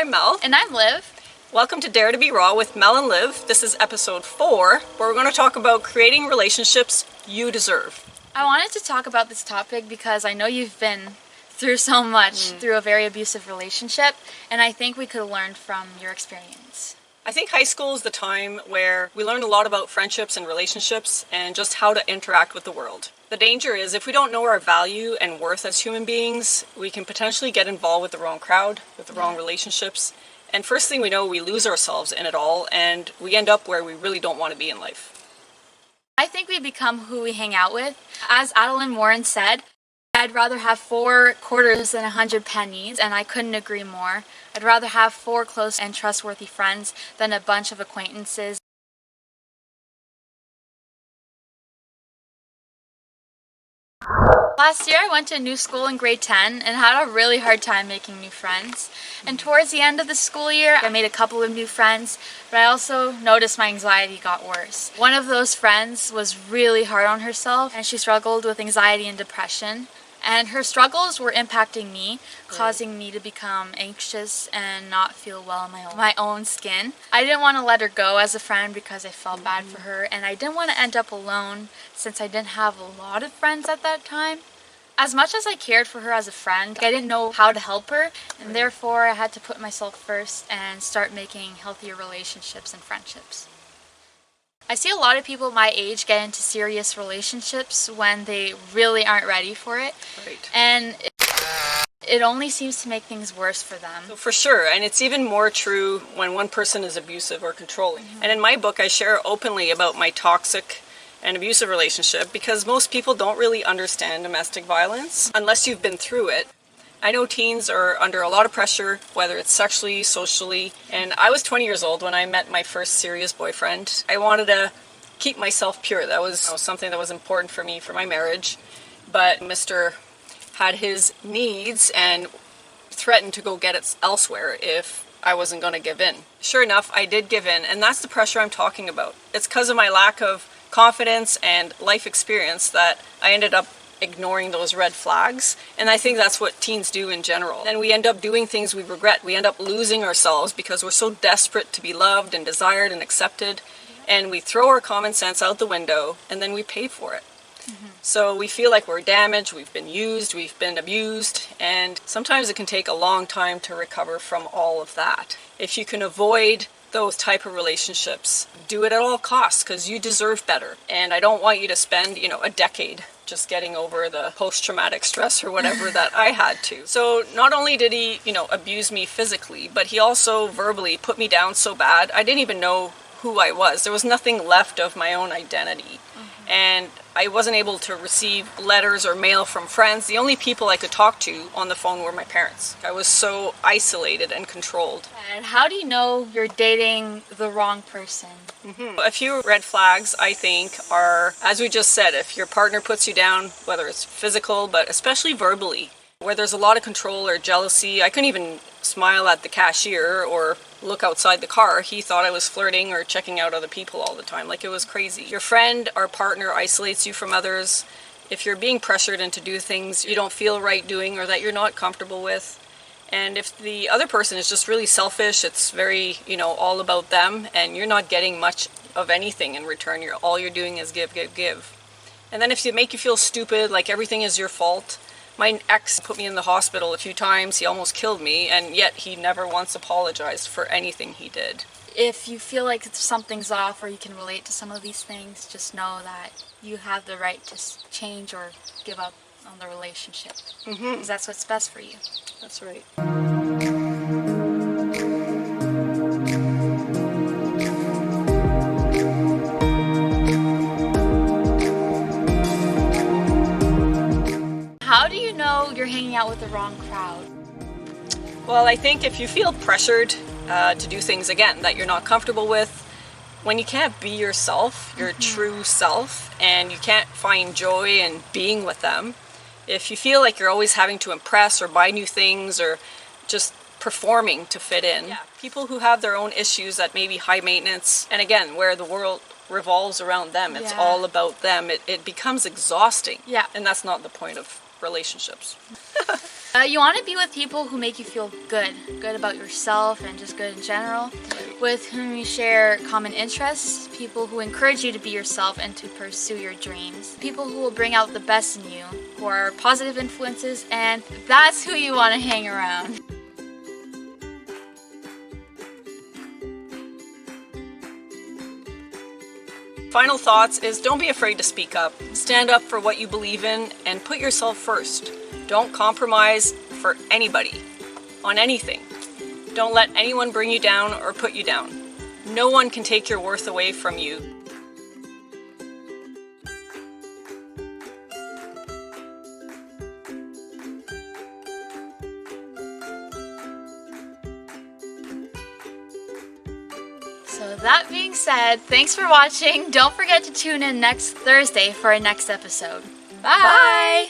I'm Mel. And I'm Liv. Welcome to Dare to Be Raw with Mel and Liv. This is episode 4, where we're going to talk about creating relationships you deserve. I wanted to talk about this topic because I know you've been through so much through a very abusive relationship, and I think we could learn from your experience. I think high school is the time where we learn a lot about friendships and relationships and just how to interact with the world. The danger is if we don't know our value and worth as human beings, we can potentially get involved with the wrong crowd, with the wrong relationships. And first thing we know, we lose ourselves in it all and we end up where we really don't want to be in life. I think we become who we hang out with. As Adeline Warren said, I'd rather have 4 quarters than 100 pennies, and I couldn't agree more. I'd rather have 4 close and trustworthy friends than a bunch of acquaintances. Last year I went to a new school in grade 10 and had a really hard time making new friends. And towards the end of the school year I made a couple of new friends, but I also noticed my anxiety got worse. One of those friends was really hard on herself and she struggled with anxiety and depression. And her struggles were impacting me, causing me to become anxious and not feel well in my own skin. I didn't want to let her go as a friend because I felt bad for her, and I didn't want to end up alone since I didn't have a lot of friends at that time. As much as I cared for her as a friend, I didn't know how to help her, and therefore I had to put myself first and start making healthier relationships and friendships. I see a lot of people my age get into serious relationships when they really aren't ready for it. Right. And it only seems to make things worse for them. So for sure, and it's even more true when one person is abusive or controlling. And in my book, I share openly about my toxic and abusive relationship because most people don't really understand domestic violence unless you've been through it. I know teens are under a lot of pressure, whether it's sexually, socially, and I was 20 years old when I met my first serious boyfriend. I wanted to keep myself pure. That was something that was important for me for my marriage, but Mr. had his needs and threatened to go get it elsewhere if I wasn't going to give in. Sure enough, I did give in, and that's the pressure I'm talking about. It's because of my lack of confidence and life experience that I ended up ignoring those red flags, and I think that's what teens do in general. And we end up doing things we regret. We end up losing ourselves because we're so desperate to be loved and desired and accepted, and we throw our common sense out the window and then we pay for it. So we feel like we're damaged, we've been used, we've been abused, and sometimes it can take a long time to recover from all of that. If you can avoid those type of relationships, do it at all costs because you deserve better. And I don't want you to spend, a decade just getting over the post-traumatic stress or whatever that I had to. So not only did he, abuse me physically, but he also verbally put me down so bad I didn't even know who I was. There was nothing left of my own identity. And I wasn't able to receive letters or mail from friends. The only people I could talk to on the phone were my parents. I was so isolated and controlled. And how do you know you're dating the wrong person? A few red flags, I think, are, as we just said, if your partner puts you down, whether it's physical, but especially verbally, where there's a lot of control or jealousy. I couldn't even smile at the cashier or look outside the car. He thought I was flirting or checking out other people all the time. Like, it was crazy. Your friend or partner isolates you from others. If you're being pressured into do things you don't feel right doing or that you're not comfortable with. And if the other person is just really selfish, it's very, all about them, and you're not getting much of anything in return. All you're doing is give, give, give. And then if they make you feel stupid, like everything is your fault. My ex put me in the hospital a few times. He almost killed me, and yet he never once apologized for anything he did. If you feel like something's off or you can relate to some of these things, just know that you have the right to change or give up on the relationship. Because that's what's best for you. That's right. How do you know you're hanging out with the wrong crowd? Well, I think if you feel pressured to do things, again, that you're not comfortable with, when you can't be yourself, your true self, and you can't find joy in being with them, if you feel like you're always having to impress or buy new things or just performing to fit in, people who have their own issues that may be high maintenance, and again, where the world revolves around them, it's all about them, it becomes exhausting. Yeah. And that's not the point of relationships. You want to be with people who make you feel good about yourself and just good in general, with whom you share common interests, people who encourage you to be yourself and to pursue your dreams, people who will bring out the best in you, who are positive influences, and that's who you want to hang around. Final thoughts is don't be afraid to speak up. Stand up for what you believe in and put yourself first. Don't compromise for anybody on anything. Don't let anyone bring you down or put you down. No one can take your worth away from you. So that being said, thanks for watching. Don't forget to tune in next Thursday for our next episode. Bye!